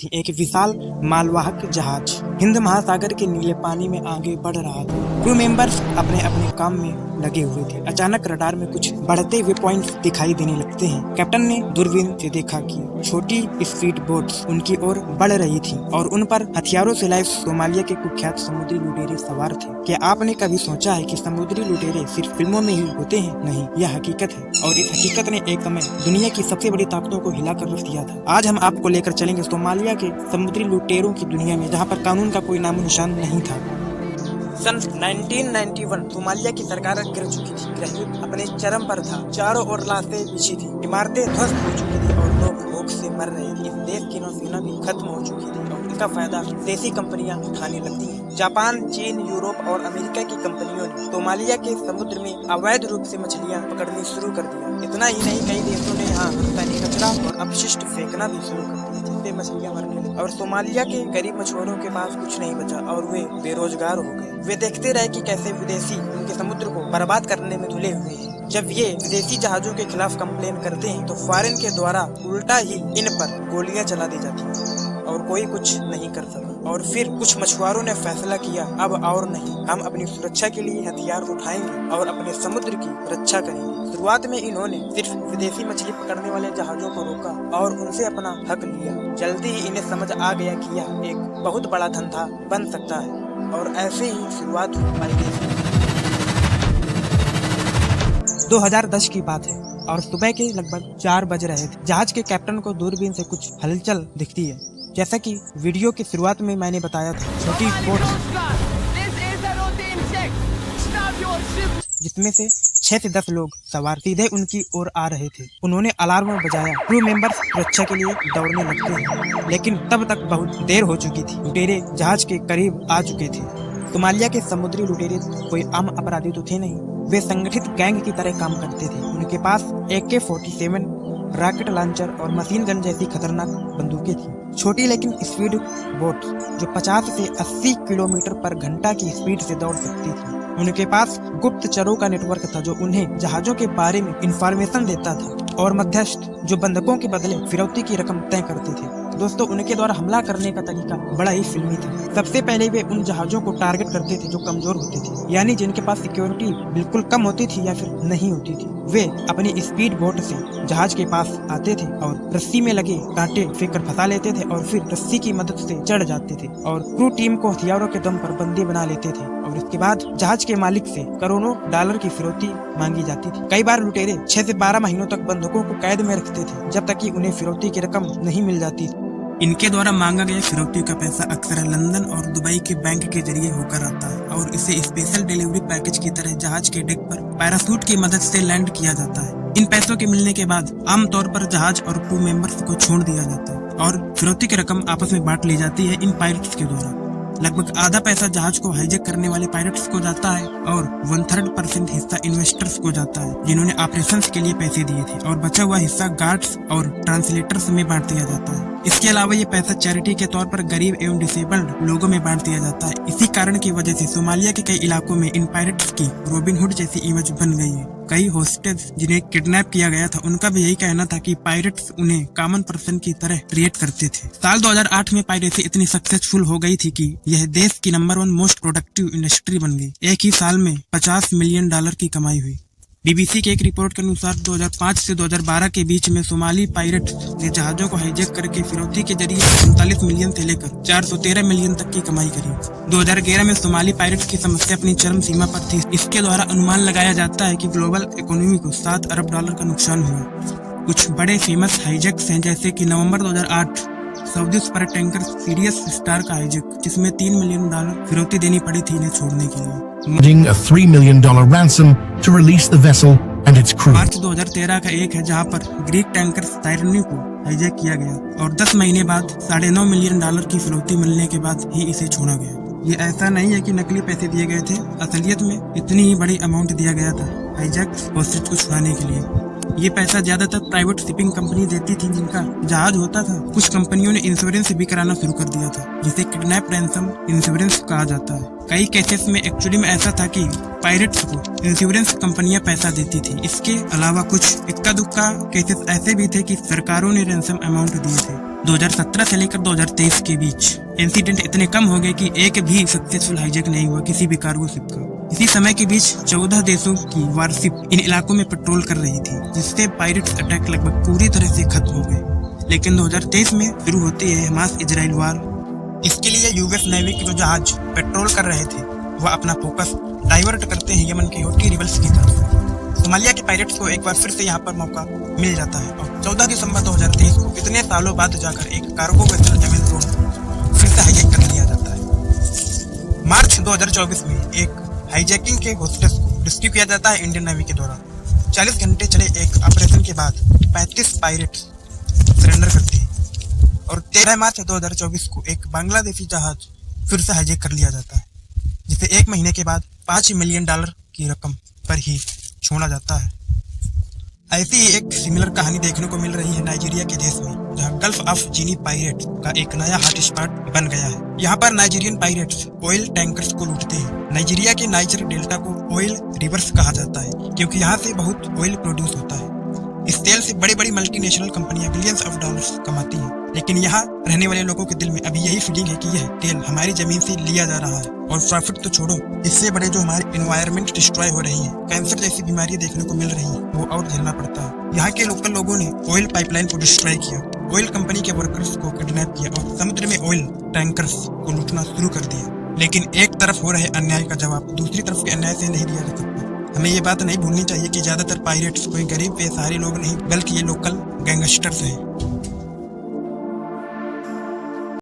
थी एक विशाल मालवाहक जहाज हिंद महासागर के नीले पानी में आगे बढ़ रहा था। क्रू मेंबर्स अपने अपने काम में लगे हुए थे। अचानक रडार में कुछ बढ़ते हुए पॉइंट्स दिखाई देने लगते हैं। कैप्टन ने दूरबीन से देखा कि छोटी स्पीड बोट्स उनकी ओर बढ़ रही थी और उन पर हथियारों से लैस सोमालिया के कुख्यात समुद्री लुटेरे सवार थे। क्या आपने कभी सोचा है कि समुद्री लुटेरे सिर्फ फिल्मों में ही होते हैं? नहीं, यह हकीकत है और इस हकीकत ने एक समय दुनिया की सबसे बड़ी ताकतों को हिलाकर रख दिया था। आज हम आपको लेकर चलेंगे सोमालिया के समुद्री लुटेरों की दुनिया में, जहाँ पर कानून का कोई नामो निशान नहीं था। सन 1991 सोमालिया की सरकार गिर चुकी थी। गृहयुद्ध अपने चरम पर था। चारों ओर लाशें बिछी थी, इमारतें ध्वस्त हो चुकी थी और लोग भूख से मर रहे थे। इस देश की नौसेना भी खत्म हो चुकी थी और इसका फायदा देसी कंपनियां उठाने लगती हैं। जापान, चीन, यूरोप और अमेरिका की कंपनियों ने सोमालिया के समुद्र में अवैध रूप से मछलियां पकड़नी शुरू कर दिया। इतना ही नहीं, कई देशों ने यहाँ रासायनिक कचरा और अपशिष्ट फेंकना भी शुरू कर दिया, जिससे मछलियां मरने लगी और सोमालिया के गरीब मछुआरों के पास कुछ नहीं बचा और वे बेरोजगार हो गए। वे देखते रहे कि कैसे विदेशी उनके समुद्र को बर्बाद करने में तुले हुए हैं। जब ये विदेशी जहाजों के खिलाफ कंप्लेन करते हैं तो फॉरेन के द्वारा उल्टा ही इन पर गोलियां चला दी जाती हैं और कोई कुछ नहीं कर सका। और फिर कुछ मछुआरों ने फैसला किया, अब और नहीं, हम अपनी सुरक्षा के लिए हथियार उठाएंगे और अपने समुद्र की रक्षा करेंगे। शुरुआत में इन्होंने सिर्फ विदेशी मछली पकड़ने वाले जहाजों को रोका और उनसे अपना हक लिया। जल्दी ही इन्हें समझ आ गया कि यह एक बहुत बड़ा धंधा बन सकता है और ऐसे ही शुरुआत हुई हमारे देश में। 2010 की बात है और सुबह के लगभग 4 बज रहे थे। जहाज के कैप्टन को दूरबीन से कुछ हलचल दिखती है। जैसा कि वीडियो की शुरुआत में मैंने बताया था, छोटी बोट जिसमें से 6 से 10 लोग सवार सीधे उनकी ओर आ रहे थे। उन्होंने अलार्म बजाया। क्रू मेंबर्स सुरक्षा के लिए दौड़ने लगते हैं, लेकिन तब तक बहुत देर हो चुकी थी। लुटेरे जहाज के करीब आ चुके थे। सोमालिया के समुद्री लुटेरे कोई आम अपराधी तो थे नहीं, वे संगठित गैंग की तरह काम करते थे। उनके पास AK-47, रॉकेट लॉन्चर और मशीन गन जैसी खतरनाक बंदूकें थी। छोटी लेकिन स्पीड बोट जो 50 से 80 किलोमीटर पर घंटा की स्पीड से दौड़ सकती थी। उनके पास गुप्तचरों का नेटवर्क था जो उन्हें जहाजों के बारे में इंफॉर्मेशन देता था और मध्यस्थ जो बंधकों के बदले फिरौती की रकम तय करते थे। दोस्तों, उनके द्वारा हमला करने का तरीका बड़ा ही फिल्मी था। सबसे पहले वे उन जहाजों को टारगेट करते थे जो कमजोर होते थे, यानी जिनके पास सिक्योरिटी बिल्कुल कम होती थी या फिर नहीं होती थी। वे अपनी स्पीड बोट से जहाज के पास आते थे और रस्सी में लगे कांटे फेंक कर फंसा लेते थे और फिर रस्सी की मदद से चढ़ जाते थे और क्रू टीम को हथियारों के दम पर बंदी बना लेते थे और इसके बाद जहाज के मालिक से करोड़ों डॉलर की फिरौती मांगी जाती थी। कई बार लुटेरे 6 से 12 महीनों तक बंधकों को कैद में रखते थे जब तक कि उन्हें फिरौती की रकम नहीं मिल जाती। इनके द्वारा मांगा गया फिरौती का पैसा अक्सर लंदन और दुबई के बैंक के जरिए होकर आता है और इसे स्पेशल डिलीवरी पैकेज की तरह जहाज के डेक पर पैराशूट की मदद से लैंड किया जाता है। इन पैसों के मिलने के बाद आमतौर पर जहाज और क्रू मेंबर्स को छोड़ दिया जाता है और फिरौती की रकम आपस में बांट ली जाती है इन पायरेट्स के द्वारा। लगभग आधा पैसा जहाज को हाईजैक करने वाले पायरेट्स को जाता है और 1/3% हिस्सा इन्वेस्टर्स को जाता है जिन्होंने ऑपरेशंस के लिए पैसे दिए थे और बचा हुआ हिस्सा गार्ड्स और ट्रांसलेटर्स में बांट दिया जाता है। इसके अलावा ये पैसा चैरिटी के तौर पर गरीब एवं डिसेबल्ड लोगों में बांट दिया जाता है। इसी कारण की वजह से सोमालिया के कई इलाकों में इन पायरेट्स की रॉबिनहुड जैसी इमेज बन गई है। कई होस्टेज जिन्हें किडनैप किया गया था उनका भी यही कहना था कि पायरेट्स उन्हें कॉमन पर्सन की तरह ट्रीट करते थे। साल 2008 में पायरेसी इतनी सक्सेसफुल हो गई थी कि यह देश की नंबर 1 मोस्ट प्रोडक्टिव इंडस्ट्री बन गई। एक ही साल में $50 मिलियन की कमाई हुई। BBC के एक रिपोर्ट के अनुसार 2005 से 2012 के बीच में सोमाली पायरेट ने जहाजों को हाईजैक करके फिरौती के जरिए 39 मिलियन से लेकर 413 मिलियन तक की कमाई करी। 2011 में सोमाली पायरेट्स की समस्या अपनी चरम सीमा पर थी। इसके द्वारा अनुमान लगाया जाता है कि ग्लोबल इकोनॉमी को $7 अरब का नुकसान हुआ। कुछ बड़े फेमस हाईजैक्स हैं, जैसे कि नवंबर 2008 Saudi super tanker serious star का हाईजैक, जिसमें $3 मिलियन फिरौती देनी पड़ी थी इन्हें छोड़ने के लिए। A $3 million ransom to release the vessel and its crew. मार्च 2013 का एक है जहां पर ग्रीक टैंकर साइरनी को हाईजैक किया गया और 10 महीने बाद $9.5 मिलियन की फिरौती मिलने के बाद ही इसे छोड़ा गया। ये ऐसा नहीं है कि नकली पैसे दिए गए थे, असलियत में इतनी ही बड़ी अमाउंट दिया गया था हाईजैक होस्टेज को छुड़ाने के लिए। ये पैसा ज्यादातर प्राइवेट शिपिंग कंपनी देती थी जिनका जहाज होता था। कुछ कंपनियों ने इंश्योरेंस भी कराना शुरू कर दिया था, जिसे किडनैप रैंसम इंश्योरेंस कहा जाता है। कई केसेस में एक्चुअली में ऐसा था कि पायरेट्स को इंश्योरेंस कंपनियां पैसा देती थी। इसके अलावा कुछ इक्का दुक्का केसेस ऐसे भी थे कि सरकारों ने रैंसम अमाउंट दिए थे। 2017 से लेकर 2023 के बीच इंसिडेंट इतने कम हो गए कि एक भी सक्सेसफुल हाईजैक नहीं हुआ किसी भी कार्गो शिप का। इसी समय के बीच 14 देशों की वारशिप इन इलाकों में पेट्रोल कर रही थी, जिससे पायरेट्स अटैक लगभग पूरी तरह से खत्म हो गए। लेकिन 2023 में शुरू होती है हमास इजराइल वार। इसके लिए यूएस नेवी के जो जहाज पेट्रोल कर रहे थे वह अपना फोकस डाइवर्ट करते हैं यमन के हौथी रिबल्स की तरफ। सोमालिया के पायरेट्स को एक बार फिर से यहाँ पर मौका मिल जाता है और 14 दिसंबर 2023 को इतने सालों बाद जाकर एक कार्गो वेसल यमन जोन फिर से हाईजैक कर लिया जाता है। मार्च 2024 में एक हाईजैकिंग के होस्टेस को रेस्क्यू किया जाता है इंडियन नेवी के द्वारा। 40 घंटे चले एक ऑपरेशन के बाद 35 पायरेट्स सरेंडर करते हैं और 13 मार्च 2024 को एक बांग्लादेशी जहाज फिर से हाईजैक कर लिया जाता है, जिसे 1 महीने के बाद $5 मिलियन की रकम पर ही छोड़ा जाता है। ऐसी ही एक सिमिलर कहानी देखने को मिल रही है नाइजीरिया के देश में, जहां गल्फ ऑफ गिनी पायरेट्स का एक नया हॉटस्पॉट बन गया है। यहाँ पर नाइजीरियन पायरेट्स ऑयल टैंकर्स को लूटते हैं। नाइजीरिया के नाइजर डेल्टा को ऑयल रिवर्स कहा जाता है क्योंकि यहाँ से बहुत ऑयल प्रोड्यूस होता है। इस तेल से बड़ी बड़ी मल्टीनेशनल कंपनियां बिलियंस ऑफ डॉलर्स कमाती हैं, लेकिन यहाँ रहने वाले लोगों के दिल में अभी यही फीलिंग है कि यह तेल हमारी जमीन से लिया जा रहा है और प्रॉफिट तो छोड़ो, इससे बड़े जो हमारी एनवायरनमेंट डिस्ट्रॉय हो रही है, कैंसर जैसी बीमारियां देखने को मिल रही है, वो और झेलना पड़ता है। यहाँ के लोकल लोगों ने ऑयल पाइपलाइन को डिस्ट्रॉय किया, ऑयल कंपनी के वर्कर्स को किडनैप किया और समुद्र में ऑयल टैंकर्स को लूटना शुरू कर दिया। लेकिन एक तरफ हो रहे अन्याय का जवाब दूसरी तरफ के अन्याय से नहीं दिया जा सकता। हमें ये बात नहीं भूलनी चाहिए कि ज्यादातर पायरेट्स कोई गरीब बेसहारे लोग नहीं, बल्कि ये लोकल गैंगस्टर्स हैं।